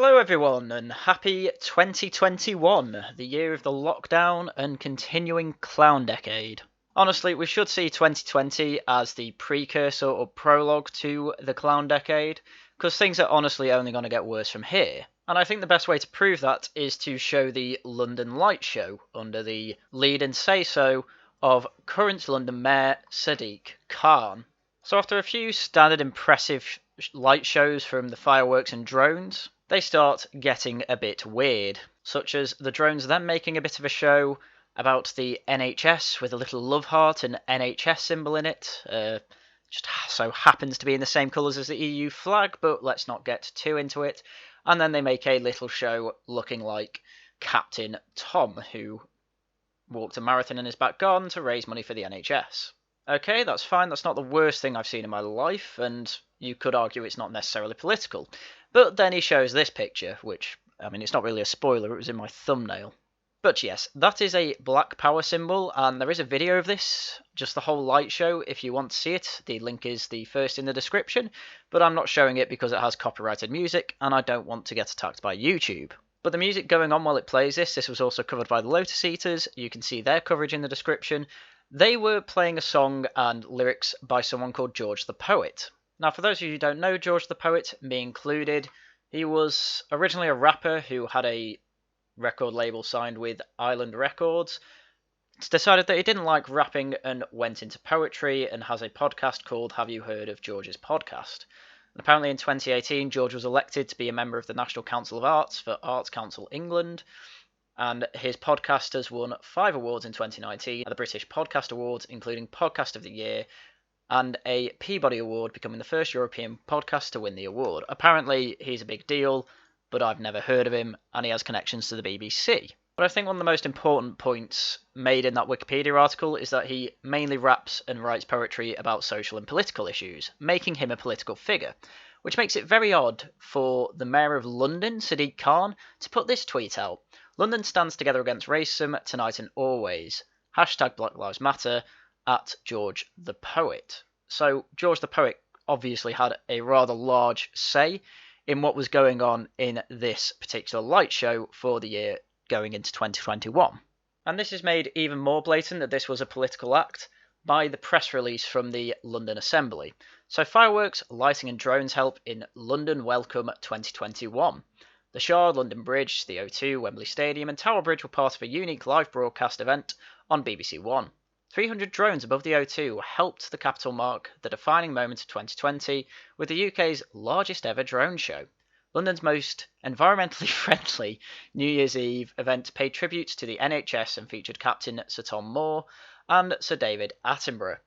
Hello everyone and happy 2021, the year of the lockdown and continuing clown decade. Honestly, we should see 2020 as the precursor or prologue to the clown decade, because things are honestly only going to get worse from here. And I think the best way to prove that is to show the London Light Show under the lead and say-so of current London Mayor Sadiq Khan. So after a few standard impressive light shows from the fireworks and drones, they start getting a bit weird, such as the drones then making a bit of a show about the NHS with a little love heart and NHS symbol in it. Just so happens to be in the same colours as the EU flag, but let's not get too into it. And then they make a little show looking like Captain Tom, who walked a marathon in his back garden to raise money for the NHS. Okay, that's fine, that's not the worst thing I've seen in my life, and you could argue it's not necessarily political. But then he shows this picture, which, I mean, it's not really a spoiler, it was in my thumbnail. But yes, that is a Black Power symbol, and there is a video of this, just the whole light show, if you want to see it. The link is the first in the description, but I'm not showing it because it has copyrighted music, and I don't want to get attacked by YouTube. But the music going on while it plays this was also covered by the Lotus Eaters. You can see their coverage in the description. They were playing a song and lyrics by someone called George the Poet. Now, for those of you who don't know George the Poet, me included, he was originally a rapper who had a record label signed with Island Records. Decided that he didn't like rapping and went into poetry and has a podcast called Have You Heard of George's Podcast? And apparently in 2018, George was elected to be a member of the National Council of Arts for Arts Council England. And his podcast has won 5 awards in 2019 at the British Podcast Awards, including Podcast of the Year, and a Peabody Award, becoming the first European podcast to win the award. Apparently, he's a big deal, but I've never heard of him, and he has connections to the BBC. But I think one of the most important points made in that Wikipedia article is that he mainly raps and writes poetry about social and political issues, making him a political figure, which makes it very odd for the Mayor of London, Sadiq Khan, to put this tweet out. London stands together against racism tonight and always. Hashtag Black Lives Matter at George the Poet. So George the Poet obviously had a rather large say in what was going on in this particular light show for the year going into 2021. And this is made even more blatant that this was a political act by the press release from the London Assembly. So fireworks, lighting and drones help in London Welcome 2021. The Shard, London Bridge, the O2, Wembley Stadium and Tower Bridge were part of a unique live broadcast event on BBC One. 300 drones above the O2 helped the capital mark the defining moment of 2020 with the UK's largest ever drone show. London's most environmentally friendly New Year's Eve event paid tribute to the NHS and featured Captain Sir Tom Moore and Sir David Attenborough.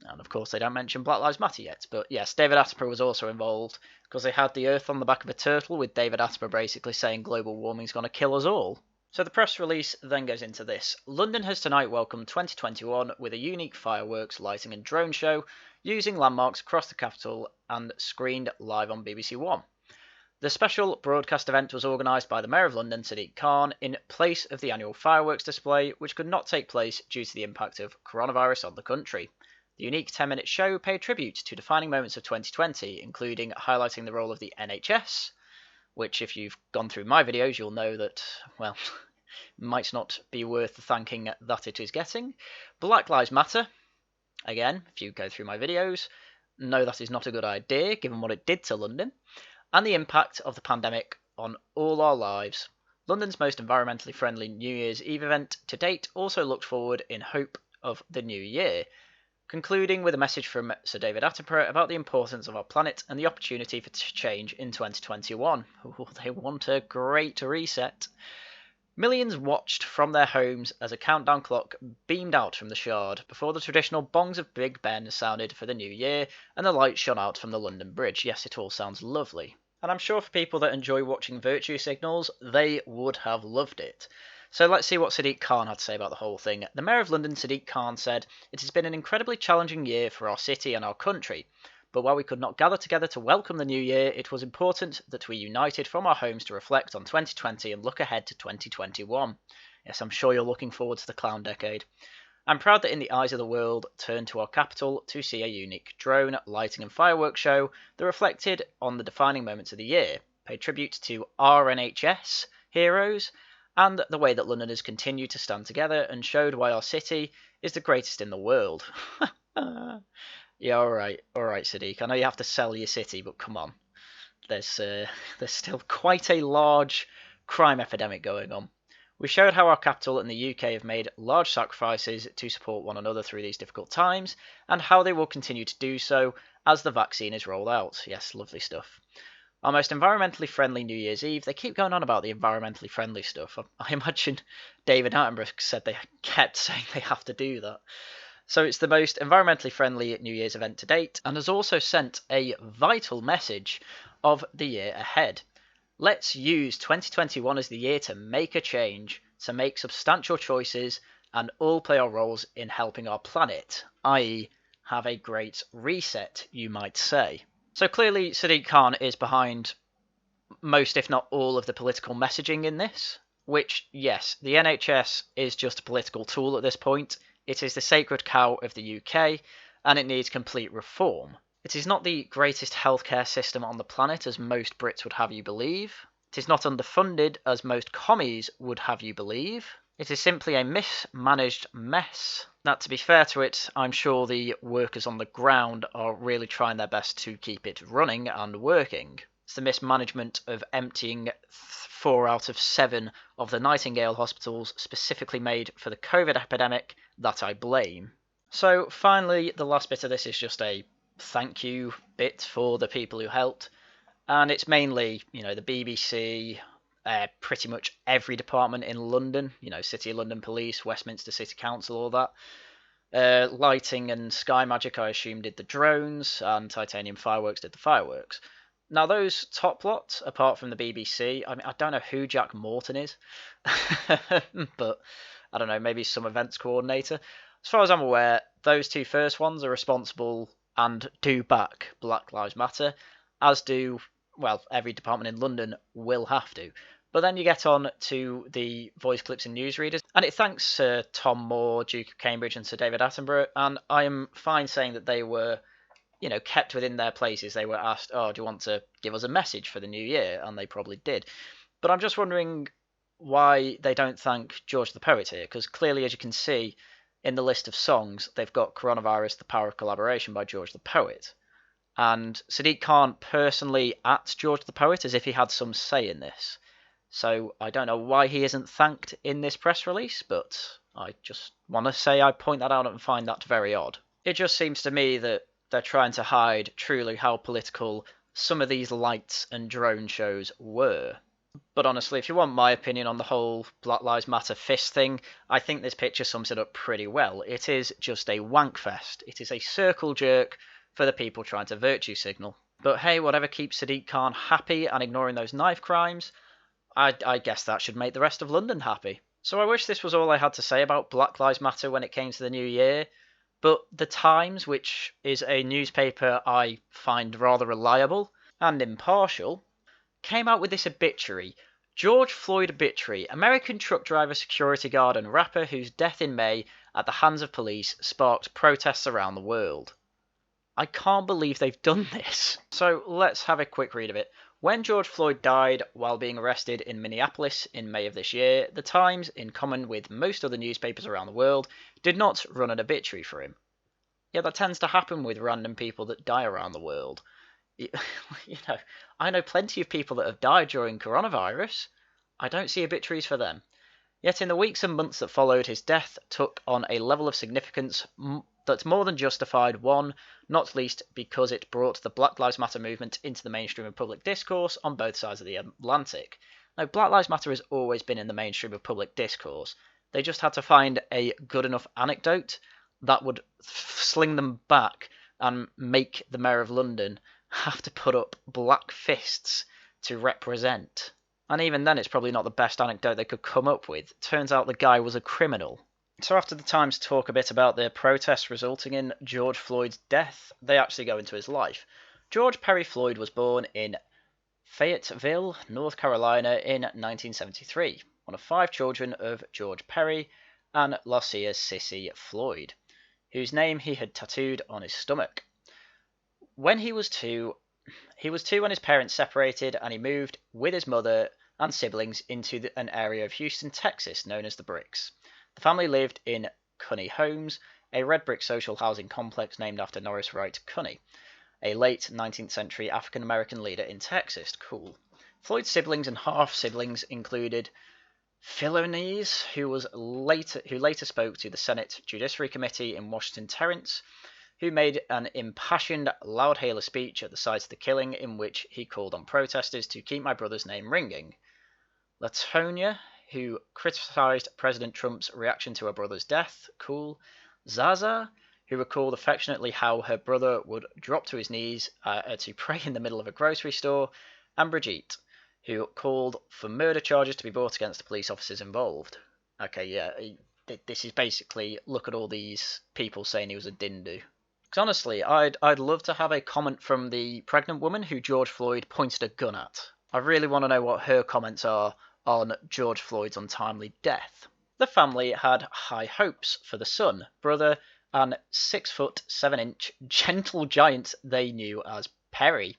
And of course they don't mention Black Lives Matter yet, but yes, David Attenborough was also involved because they had the Earth on the back of a turtle with David Attenborough basically saying global warming's going to kill us all. So the press release then goes into this. London has tonight welcomed 2021 with a unique fireworks, lighting and drone show using landmarks across the capital and screened live on BBC One. The special broadcast event was organised by the Mayor of London, Sadiq Khan, in place of the annual fireworks display, which could not take place due to the impact of coronavirus on the country. The unique 10-minute show paid tribute to defining moments of 2020, including highlighting the role of the NHS, which if you've gone through my videos, you'll know that, well, might not be worth the thanking that it is getting. Black Lives Matter, again, if you go through my videos, know that is not a good idea, given what it did to London, and the impact of the pandemic on all our lives. London's most environmentally friendly New Year's Eve event to date also looked forward in hope of the new year, concluding with a message from Sir David Attenborough about the importance of our planet and the opportunity for change in 2021. Ooh, they want a great reset. Millions watched from their homes as a countdown clock beamed out from the Shard before the traditional bongs of Big Ben sounded for the new year and the lights shone out from the London Bridge. Yes, it all sounds lovely. And I'm sure for people that enjoy watching virtue signals, they would have loved it. So let's see what Sadiq Khan had to say about the whole thing. The Mayor of London, Sadiq Khan, said, "It has been an incredibly challenging year for our city and our country. But while we could not gather together to welcome the new year, it was important that we united from our homes to reflect on 2020 and look ahead to 2021. Yes, I'm sure you're looking forward to the clown decade. I'm proud that in the eyes of the world turned to our capital to see a unique drone, lighting and fireworks show that reflected on the defining moments of the year. paid tribute to our NHS heroes, and the way that Londoners continue to stand together, and showed why our city is the greatest in the world. Yeah, alright, Sadiq. I know you have to sell your city, but come on. There's still quite a large crime epidemic going on. We showed how our capital and the UK have made large sacrifices to support one another through these difficult times, and how they will continue to do so as the vaccine is rolled out. Yes, lovely stuff. Our most environmentally friendly New Year's Eve. They keep going on about the environmentally friendly stuff. I imagine David Attenborough said they kept saying they have to do that. So it's the most environmentally friendly New Year's event to date, and has also sent a vital message of the year ahead. Let's use 2021 as the year to make a change, to make substantial choices, and all play our roles in helping our planet, i.e. have a great reset, you might say. So clearly Sadiq Khan is behind most, if not all, of the political messaging in this, which, yes, the NHS is just a political tool at this point. It is the sacred cow of the UK, and it needs complete reform. It is not the greatest healthcare system on the planet, as most Brits would have you believe. It is not underfunded, as most commies would have you believe. It is simply a mismanaged mess that, to be fair to it, I'm sure the workers on the ground are really trying their best to keep it running and working. It's the mismanagement of emptying 4 out of 7 of the Nightingale hospitals specifically made for the COVID epidemic that I blame. So finally, the last bit of this is just a thank you bit for the people who helped, and it's mainly, the BBC, pretty much every department in London, City of London Police, Westminster City Council, all that. Lighting and Sky Magic, I assume, did the drones, and Titanium Fireworks did the fireworks. Now, those top lot, apart from the BBC, I don't know who Jack Morton is, but I don't know, maybe some events coordinator. As far as I'm aware, those 2 first ones are responsible and do back Black Lives Matter, as do, every department in London will have to. But then you get on to the voice clips and newsreaders, and it thanks Sir Tom Moore, Duke of Cambridge, and Sir David Attenborough, and I am fine saying that they were, kept within their places. They were asked, do you want to give us a message for the new year? And they probably did. But I'm just wondering why they don't thank George the Poet here, because clearly, as you can see, in the list of songs, they've got Coronavirus, The Power of Collaboration by George the Poet. And Sadiq Khan personally at George the Poet as if he had some say in this. So I don't know why he isn't thanked in this press release, but I just want to say I point that out and find that very odd. It just seems to me that they're trying to hide truly how political some of these lights and drone shows were. But honestly, if you want my opinion on the whole Black Lives Matter fist thing, I think this picture sums it up pretty well. It is just a wank fest. It is a circle jerk for the people trying to virtue signal. But hey, whatever keeps Sadiq Khan happy and ignoring those knife crimes, I guess that should make the rest of London happy. So I wish this was all I had to say about Black Lives Matter when it came to the new year, but The Times, which is a newspaper I find rather reliable and impartial, came out with this obituary. George Floyd obituary, American truck driver, security guard and rapper whose death in May at the hands of police sparked protests around the world. I can't believe they've done this. So let's have a quick read of it. When George Floyd died while being arrested in Minneapolis in May of this year, The Times, in common with most other newspapers around the world, did not run an obituary for him. Yeah, that tends to happen with random people that die around the world. I know plenty of people that have died during coronavirus. I don't see obituaries for them. Yet in the weeks and months that followed, his death took on a level of significance that's more than justified, one, not least because it brought the Black Lives Matter movement into the mainstream of public discourse on both sides of the Atlantic. Now, Black Lives Matter has always been in the mainstream of public discourse. They just had to find a good enough anecdote that would sling them back and make the Mayor of London have to put up black fists to represent. And even then, it's probably not the best anecdote they could come up with. Turns out the guy was a criminal. So after the Times talk a bit about the protests resulting in George Floyd's death, they actually go into his life. George Perry Floyd was born in Fayetteville, North Carolina in 1973, one of 5 children of George Perry and Lucia Sissy Floyd, whose name he had tattooed on his stomach. When he was 2, He was 2 when his parents separated, and he moved with his mother and siblings into an area of Houston, Texas, known as the Bricks. The family lived in Cunny Homes, a red brick social housing complex named after Norris Wright Cunny, a late 19th century African American leader in Texas. Cool. Floyd's siblings and half-siblings included Philones, who later spoke to the Senate Judiciary Committee in Washington, Terrence, who made an impassioned, loud-hailer speech at the site of the killing in which he called on protesters to keep my brother's name ringing. Latonia, who criticized President Trump's reaction to her brother's death. Cool. Zaza, who recalled affectionately how her brother would drop to his knees to pray in the middle of a grocery store. And Brigitte, who called for murder charges to be brought against the police officers involved. Okay, yeah, this is basically, look at all these people saying he was a dindu. Because honestly, I'd love to have a comment from the pregnant woman who George Floyd pointed a gun at. I really want to know what her comments are on George Floyd's untimely death. The family had high hopes for the son, brother, and 6'7" gentle giant they knew as Perry.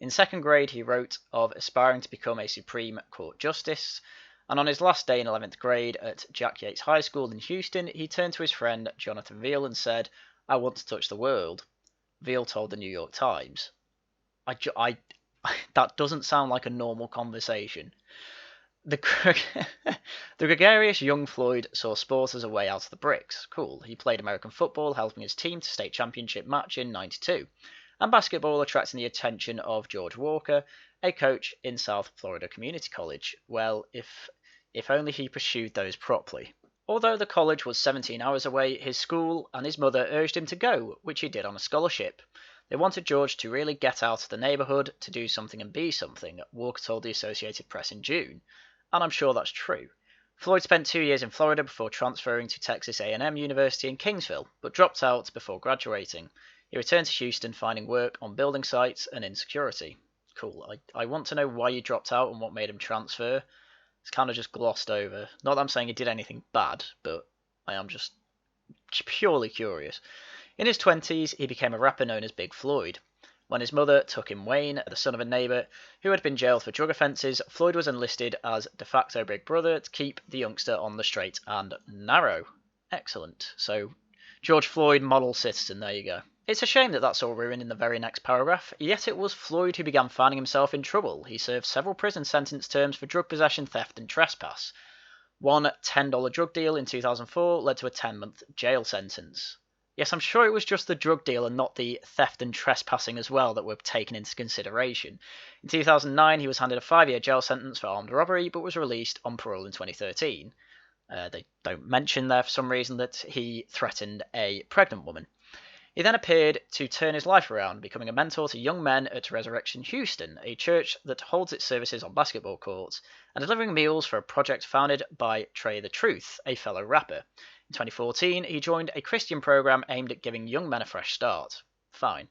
In second grade, he wrote of aspiring to become a Supreme Court Justice, and on his last day in 11th grade at Jack Yates High School in Houston, he turned to his friend Jonathan Veal and said, "I want to touch the world." Veal told the New York Times. That doesn't sound like a normal conversation. The gregarious young Floyd saw sport as a way out of the bricks. Cool. He played American football, helping his team to state championship match in '92. And basketball, attracting the attention of George Walker, a coach in South Florida Community College. Well, if only he pursued those properly. Although the college was 17 hours away, his school and his mother urged him to go, which he did on a scholarship. They wanted George to really get out of the neighborhood, to do something and be something, Walker told the Associated Press in June. And I'm sure that's true. Floyd spent 2 years in Florida before transferring to Texas A&M University in Kingsville, but dropped out before graduating. He returned to Houston, finding work on building sites and in security. Cool. I want to know why he dropped out and what made him transfer. It's kind of just glossed over. Not that I'm saying he did anything bad, but I am just purely curious. In his 20s, he became a rapper known as Big Floyd. When his mother took in Wayne, the son of a neighbour who had been jailed for drug offences, Floyd was enlisted as de facto big brother to keep the youngster on the straight and narrow. Excellent. So, George Floyd, model citizen, there you go. It's a shame that that's all ruined in the very next paragraph, yet it was Floyd who began finding himself in trouble. He served several prison sentence terms for drug possession, theft and trespass. One $10 drug deal in 2004 led to a 10-month jail sentence. Yes, I'm sure it was just the drug deal and not the theft and trespassing as well that were taken into consideration. In 2009, he was handed a 5-year jail sentence for armed robbery, but was released on parole in 2013. They don't mention there for some reason that he threatened a pregnant woman. He then appeared to turn his life around, becoming a mentor to young men at Resurrection Houston, a church that holds its services on basketball courts, and delivering meals for a project founded by Trey the Truth, a fellow rapper. In 2014, he joined a Christian program aimed at giving young men a fresh start. Fine.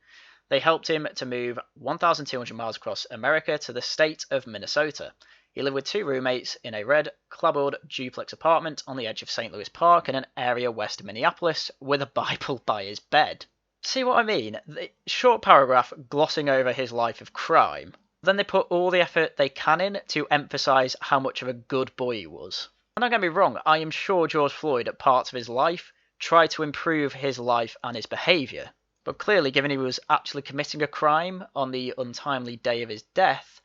They helped him to move 1,200 miles across America to the state of Minnesota. He lived with 2 roommates in a red, clapboard duplex apartment on the edge of St. Louis Park in an area west of Minneapolis, with a Bible by his bed. See what I mean? The short paragraph glossing over his life of crime. Then they put all the effort they can in to emphasise how much of a good boy he was. And don't get me wrong, I am sure George Floyd at parts of his life tried to improve his life and his behaviour. But clearly, given he was actually committing a crime on the untimely day of his death,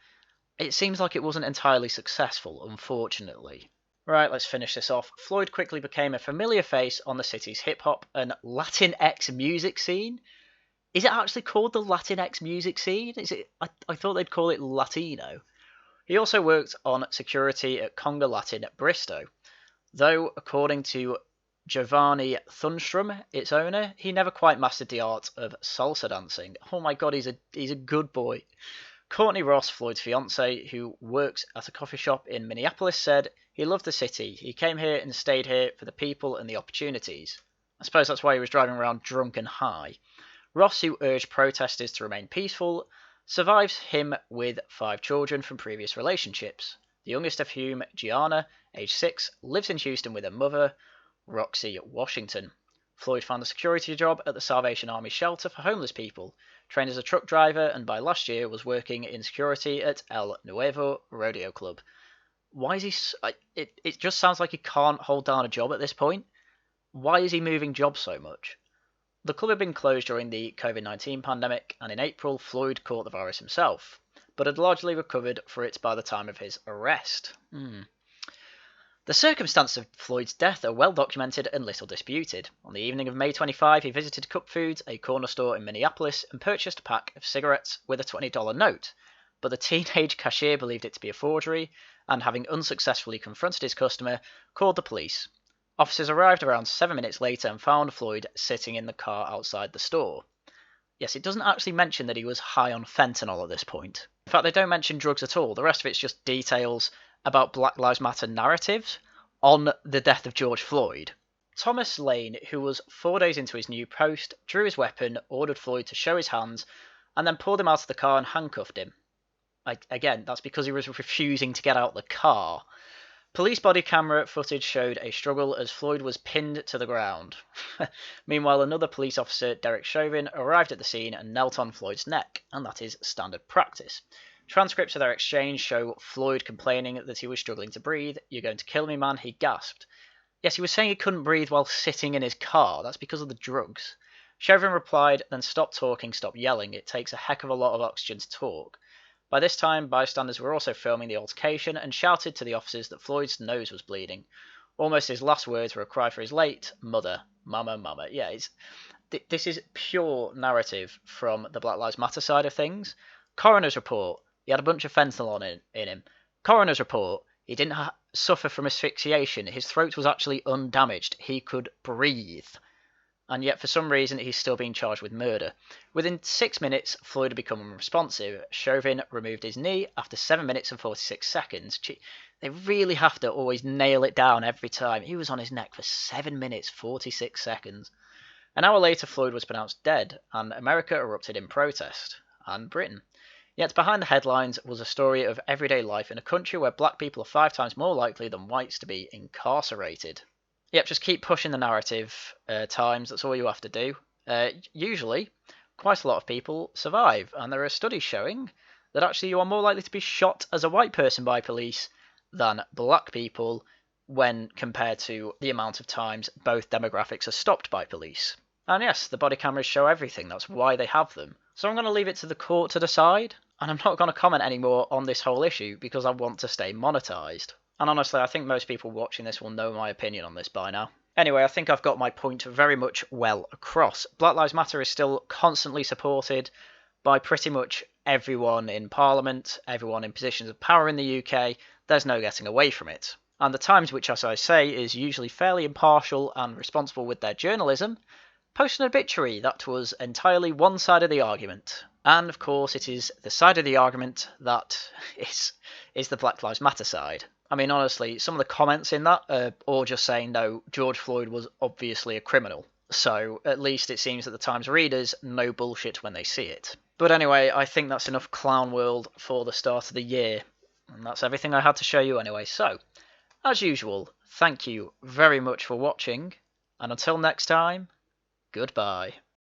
it seems like it wasn't entirely successful, unfortunately. Right, let's finish this off. Floyd quickly became a familiar face on the city's hip-hop and Latinx music scene. Is it actually called the Latinx music scene? I thought they'd call it Latino. He also worked on security at Conga Latin at Bristow, though, according to Giovanni Thunstrom, its owner, he never quite mastered the art of salsa dancing. Oh my god, he's a good boy. Courtney Ross, Floyd's fiancée, who works at a coffee shop in Minneapolis, said he loved the city. He came here and stayed here for the people and the opportunities. I suppose that's why he was driving around drunk and high. Ross, who urged protesters to remain peaceful, survives him with 5 children from previous relationships, the youngest of whom, Gianna, age 6, lives in Houston with her mother, Roxy Washington. Floyd found a security job at the Salvation Army shelter for homeless people, trained as a truck driver, and by last year was working in security at El Nuevo Rodeo Club. Why is he... It just sounds like he can't hold down a job at this point. Why is he moving jobs so much? The club had been closed during the COVID-19 pandemic, and in April, Floyd caught the virus himself, but had largely recovered for it by the time of his arrest. The circumstances of Floyd's death are well documented and little disputed. On the evening of May 25, he visited Cup Foods, a corner store in Minneapolis, and purchased a pack of cigarettes with a $20 note, but the teenage cashier believed it to be a forgery, and having unsuccessfully confronted his customer, called the police. Officers arrived around 7 minutes later and found Floyd sitting in the car outside the store. Yes, it doesn't actually mention that he was high on fentanyl at this point. In fact, they don't mention drugs at all. The rest of it's just details about Black Lives Matter narratives on the death of George Floyd. Thomas Lane, who was 4 days into his new post, drew his weapon, ordered Floyd to show his hands, and then pulled him out of the car and handcuffed him. Again, that's because he was refusing to get out the car. Police body camera footage showed a struggle as Floyd was pinned to the ground. Meanwhile, another police officer, Derek Chauvin, arrived at the scene and knelt on Floyd's neck, and that is standard practice. Transcripts of their exchange show Floyd complaining that he was struggling to breathe. "You're going to kill me, man," he gasped. Yes, he was saying he couldn't breathe while sitting in his car. That's because of the drugs. Chauvin replied, "Then stop talking, stop yelling. It takes a heck of a lot of oxygen to talk." By this time, bystanders were also filming the altercation and shouted to the officers that Floyd's nose was bleeding. Almost his last words were a cry for his late mother. Mama, mama. Yeah, this is pure narrative from the Black Lives Matter side of things. Coroner's report. He had a bunch of fentanyl in him. Coroner's report. He didn't suffer from asphyxiation. His throat was actually undamaged. He could breathe. And yet, for some reason, he's still being charged with murder. Within 6 minutes, Floyd had become unresponsive. Chauvin removed his knee after 7 minutes and 46 seconds. They really have to always nail it down every time. He was on his neck for 7 minutes, 46 seconds. An hour later, Floyd was pronounced dead, and America erupted in protest. And Britain. Yet behind the headlines was a story of everyday life in a country where black people are 5 times more likely than whites to be incarcerated. Yep, just keep pushing the narrative times. That's all you have to do. Usually, quite a lot of people survive, and there are studies showing that actually you are more likely to be shot as a white person by police than black people when compared to the amount of times both demographics are stopped by police. And yes, the body cameras show everything. That's why they have them. So I'm going to leave it to the court to decide, and I'm not going to comment anymore on this whole issue because I want to stay monetized. And honestly, I think most people watching this will know my opinion on this by now. Anyway, I think I've got my point very much well across. Black Lives Matter is still constantly supported by pretty much everyone in Parliament, everyone in positions of power in the UK. There's no getting away from it. And the Times, which, as I say, is usually fairly impartial and responsible with their journalism, posted an obituary that was entirely one side of the argument. And, of course, it is the side of the argument that is the Black Lives Matter side. I mean, honestly, some of the comments in that are all just saying, no, George Floyd was obviously a criminal. So, at least it seems that the Times readers know bullshit when they see it. But anyway, I think that's enough clown world for the start of the year. And that's everything I had to show you anyway. So, as usual, thank you very much for watching. And until next time, goodbye.